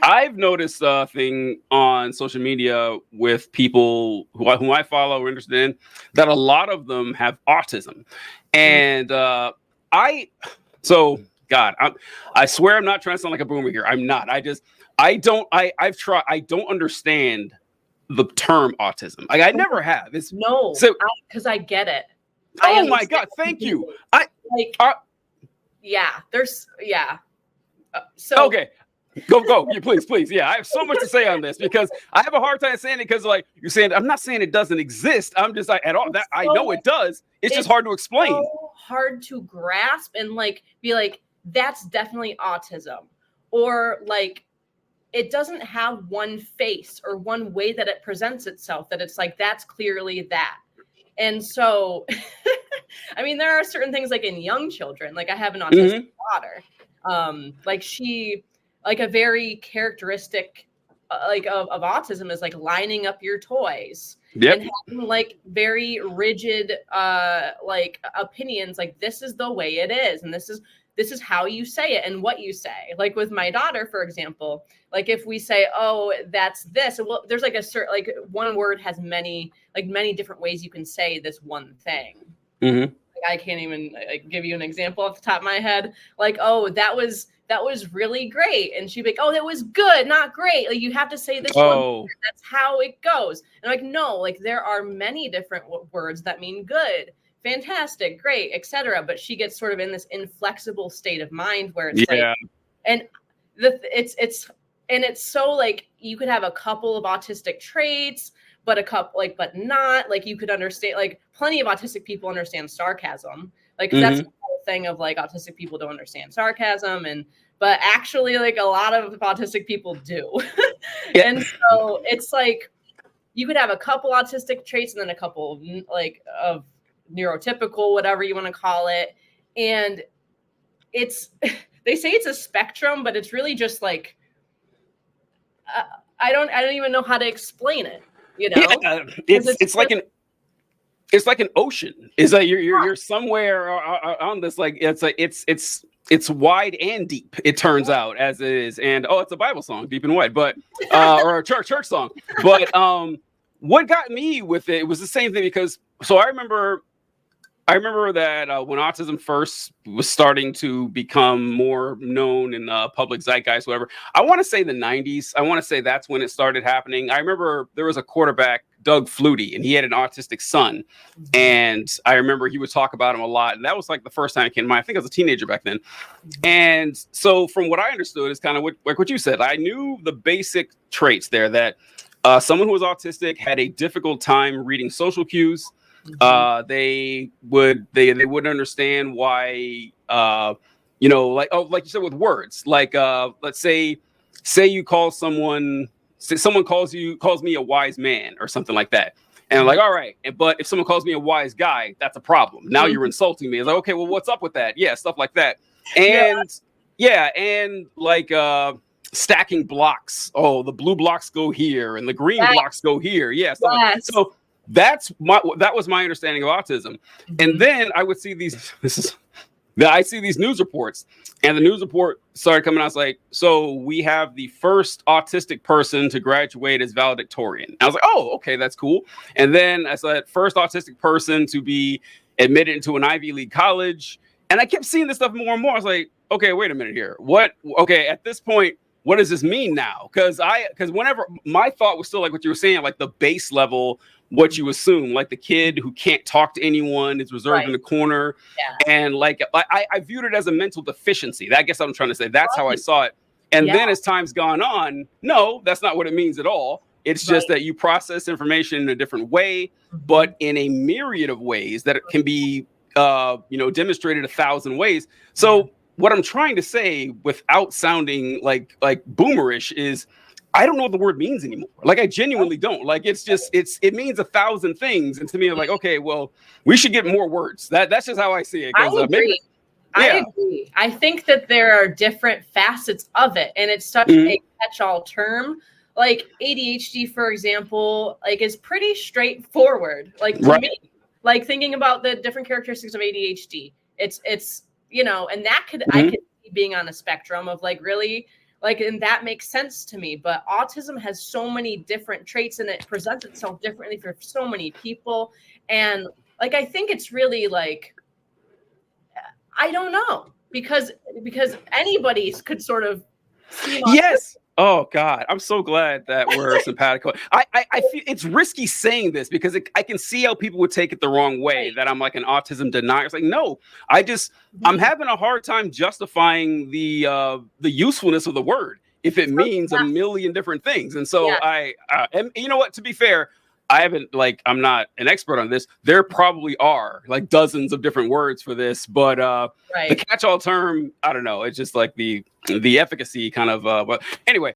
I've noticed a thing on social media with people who I follow or interested in that a lot of them have autism, Mm. and I so God, I swear I'm not trying to sound like a boomer here. I'm not. I've tried. I don't understand the term autism. Like I never have. It's No, so. because I get it. I Oh my understand God! Thank you. completely. I Like, uh, yeah, yeah. So okay. Go. You please. Yeah, I have so much to say on this because I have a hard time saying it because like you're saying, I'm not saying it doesn't exist. I'm just like at all that it's I know so it does. It's just it's hard to explain. so hard to grasp and like be like, that's definitely autism. Or like it doesn't have one face or one way that it presents itself that it's like that's clearly that. And so I mean, there are certain things like in young children, like I have an autistic Mm-hmm. daughter. Like she, like a very characteristic, like of autism is like lining up your toys and Yep. having like very rigid, like opinions. Like this is the way it is, and this is how you say it and what you say. Like with my daughter, for example, like if we say, "Oh, that's this," well, there's like a certain like one word has many different ways you can say this one thing. Mm-hmm. Like, I can't even like, give you an example off the top of my head. Like, oh, that was really great, and she'd be like, oh, that was good, not great. Like you have to say this one. Oh. That's how it goes. And I'm like, no, like there are many different words that mean good, fantastic, great, etc. But she gets sort of in this inflexible state of mind where it's like, Yeah. and it's so like you could have a couple of autistic traits but a couple like but not like you could understand like plenty of autistic people understand sarcasm like that's Mm-hmm. the whole thing of like autistic people don't understand sarcasm and but actually like a lot of autistic people do. Yeah. And so it's like you could have a couple autistic traits and then a couple of like of neurotypical whatever you want to call it. And it's they say it's a spectrum but it's really just like I don't even know how to explain it, you know? Yeah. Because It's like an ocean. It's like you're somewhere on this like it's wide and deep. It turns out as it is, and oh, it's a Bible song, deep and wide, but or a church song. But what got me with it was the same thing because so I remember that when autism first was starting to become more known in public zeitgeist, whatever. I want to say the '90s. I want to say that's when it started happening. I remember there was a quarterback, Doug Flutie, and he had an autistic son. And I remember he would talk about him a lot. And that was like the first time it came to mind. I think I was a teenager back then. And so, from what I understood, is kind of like what you said. I knew the basic traits there that someone who was autistic had a difficult time reading social cues. They wouldn't understand why like like you said with words like let's say you call someone say someone calls me a wise man or something like that, and I'm like, all right, but if someone calls me a wise guy, that's a problem. Now you're insulting me. It's like, okay, well, what's up with that? Yeah, stuff like that. yeah, And yeah, and like stacking blocks. Oh, the blue blocks go here and the green blocks go here. Yeah, stuff like yes. so that was my understanding of autism. And then I would see these I see these news reports, and the news report started coming out. It's like, so we have the first autistic person to graduate as valedictorian. I was like, oh, okay, that's cool. And then I said, first autistic person to be admitted into an Ivy League college. And I kept seeing this stuff more and more. I was like, okay, wait a minute here. What? Okay, at this point, what does this mean now? Because whenever my thought was still like what you were saying, like the base level, what you assume, like the kid who can't talk to anyone is reserved Right. in the corner. Yeah. And like I viewed it as a mental deficiency. I guess I'm trying to say that's how I Right. saw it. And Yeah. then as time's gone on, no, that's not what it means at all. It's just Right. that you process information in a different way, but in a myriad of ways that it can be demonstrated 1,000 ways. So what I'm trying to say without sounding like boomerish is I don't know what the word means anymore. Like I genuinely don't. Like it means 1,000 things. And to me, I'm like, okay, well, we should get more words. That's just how I see it. I Because agree. I agree. I think that there are different facets of it, and it's such a catch-all term. Like ADHD, for example, like is pretty straightforward. Like to me, like thinking about the different characteristics of ADHD, it's and that could I could see being on a spectrum of like really Like, and that makes sense to me. But autism has so many different traits, and it presents itself differently for so many people. And like, I think it's really like, I don't know, because anybody could sort of seem autistic. Yes. Oh God, I'm so glad that we're simpatico. I feel it's risky saying this because I can see how people would take it the wrong way, Right. that I'm like an autism denier. It's like, no, I'm having a hard time justifying the usefulness of the word if it means a million different things. And so Yeah. and you know what? To be fair, I'm not an expert on this. There probably are like dozens of different words for this, but the Right. catch-all term, I don't know. It's just like the efficacy kind of. But anyway.